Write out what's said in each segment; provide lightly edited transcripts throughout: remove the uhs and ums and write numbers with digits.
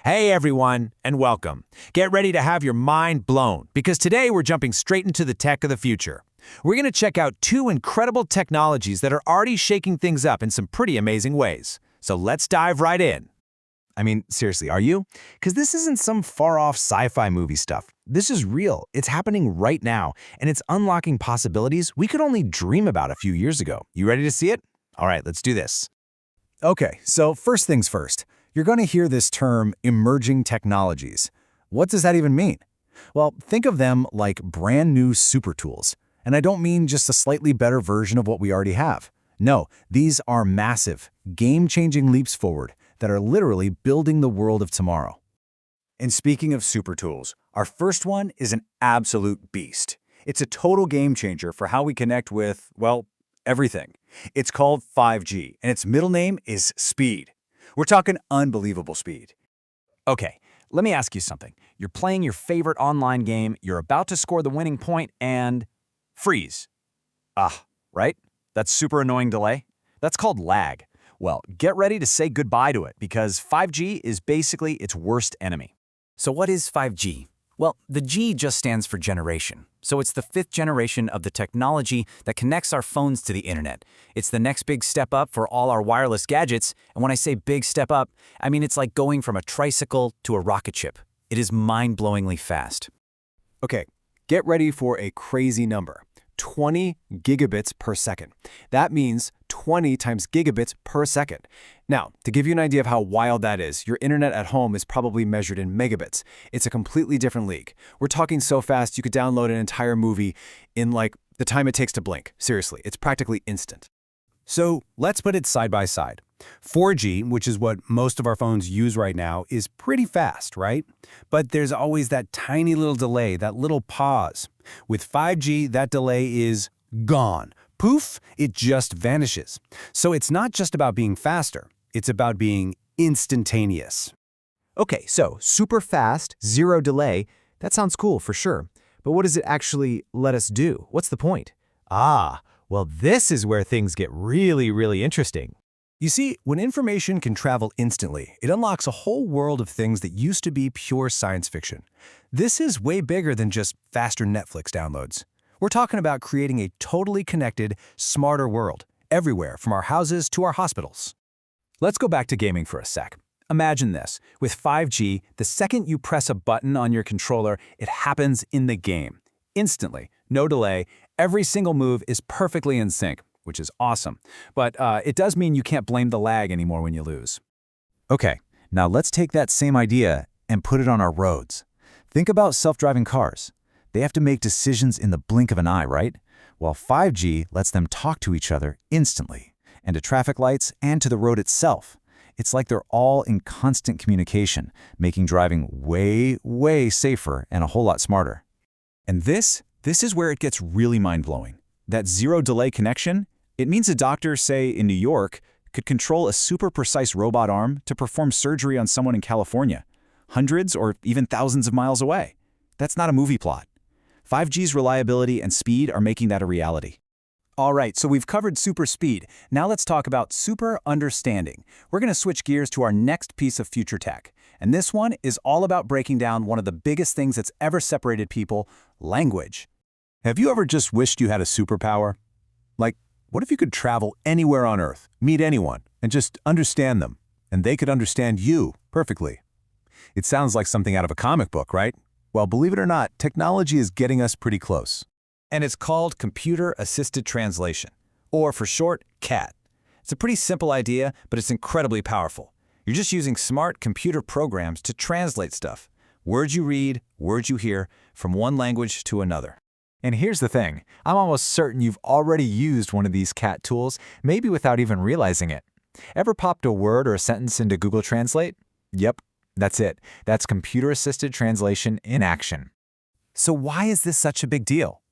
Hey everyone, and welcome. Get ready to have your mind blown, because today we're jumping straight into the tech of the future. We're going to check out two incredible technologies that are already shaking things up in some pretty amazing ways. So let's dive right in. I mean, seriously, are you? Because this isn't some far-off sci-fi movie stuff. This is real. It's happening right now, and it's unlocking possibilities we could only dream about a few years ago. You ready to see it? All right, let's do this. Okay, so first things first. You're going to hear this term, emerging technologies. What does that even mean? Well, think of them like brand new super tools. And I don't mean just a slightly better version of what we already have. No, these are massive, game-changing leaps forward that are literally building the world of tomorrow. And speaking of super tools, our first one is an absolute beast. It's a total game changer for how we connect with, well, everything. It's called 5G, and its middle name is speed. We're talking unbelievable speed. Okay, let me ask you something. You're playing your favorite online game, you're about to score the winning point, and freeze. Right? That's super annoying delay. That's called lag. Well, get ready to say goodbye to it, because 5G is basically its worst enemy. So what is 5G? Well, the G just stands for generation. So it's the fifth generation of the technology that connects our phones to the internet. It's the next big step up for all our wireless gadgets. And when I say big step up, I mean it's like going from a tricycle to a rocket ship. It is mind-blowingly fast. Okay, get ready for a crazy number. 20 gigabits per second. That means 20 times gigabits per second. Now, to give you an idea of how wild that is, your internet at home is probably measured in megabits. It's a completely different league. We're talking so fast you could download an entire movie in like the time it takes to blink. Seriously, it's practically instant. So let's put it side by side. 4G, which is what most of our phones use right now, is pretty fast, right? But there's always that tiny little delay, that little pause. With 5G, that delay is gone. Poof, it just vanishes. So it's not just about being faster, it's about being instantaneous. Okay, so super fast, zero delay, that sounds cool for sure. But what does it actually let us do? What's the point? Well, this is where things get really interesting. You see, when information can travel instantly, it unlocks a whole world of things that used to be pure science fiction. This is way bigger than just faster Netflix downloads. We're talking about creating a totally connected, smarter world, everywhere from our houses to our hospitals. Let's go back to gaming for a sec. Imagine this. With 5G, the second you press a button on your controller, it happens in the game. Instantly, no delay, every single move is perfectly in sync, which is awesome. But it does mean you can't blame the lag anymore when you lose. Okay, now let's take that same idea and put it on our roads. Think about self-driving cars. They have to make decisions in the blink of an eye, right? While 5G lets them talk to each other instantly, and to traffic lights and to the road itself. It's like they're all in constant communication, making driving way safer and a whole lot smarter. And this is where it gets really mind-blowing. That zero-delay connection, it means a doctor, say, in New York, could control a super precise robot arm to perform surgery on someone in California, hundreds or even thousands of miles away. That's not a movie plot. 5G's reliability and speed are making that a reality. All right, so we've covered super speed. Now let's talk about super understanding. We're going to switch gears to our next piece of future tech. And this one is all about breaking down one of the biggest things that's ever separated people, language. Have you ever just wished you had a superpower? Like, what if you could travel anywhere on Earth, meet anyone, and just understand them, and they could understand you perfectly? It sounds like something out of a comic book, right? Well, believe it or not, technology is getting us pretty close. And it's called Computer Assisted Translation, or for short, CAT. It's a pretty simple idea, but it's incredibly powerful. You're just using smart computer programs to translate stuff. Words you read, words you hear, from one language to another. And here's the thing, I'm almost certain you've already used one of these CAT tools, maybe without even realizing it. Ever popped a word or a sentence into Google Translate? Yep, that's it. That's computer-assisted translation in action. So why is this such a big deal?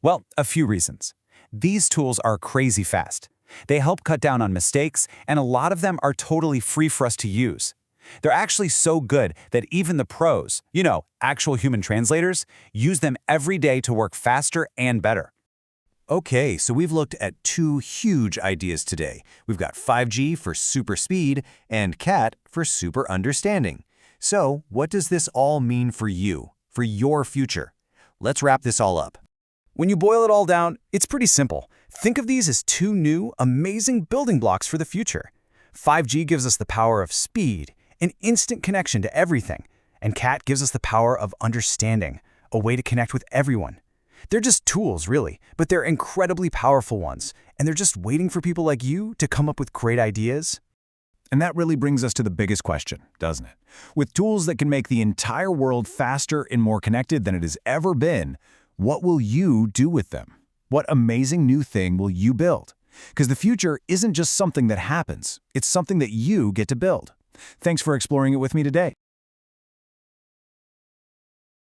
Well, a few reasons. These tools are crazy fast. They help cut down on mistakes, and a lot of them are totally free for us to use. They're actually so good that even the pros, actual human translators, use them every day to work faster and better. Okay, so we've looked at two huge ideas today. We've got 5G for super speed and CAT for super understanding. So, what does this all mean for you, for your future? Let's wrap this all up. When you boil it all down, it's pretty simple. Think of these as two new, amazing building blocks for the future. 5G gives us the power of speed, an instant connection to everything, and CAT gives us the power of understanding, a way to connect with everyone. They're just tools, really, but they're incredibly powerful ones, and they're just waiting for people like you to come up with great ideas. And that really brings us to the biggest question, doesn't it? With tools that can make the entire world faster and more connected than it has ever been, what will you do with them? What amazing new thing will you build? Because the future isn't just something that happens, it's something that you get to build. Thanks for exploring it with me today.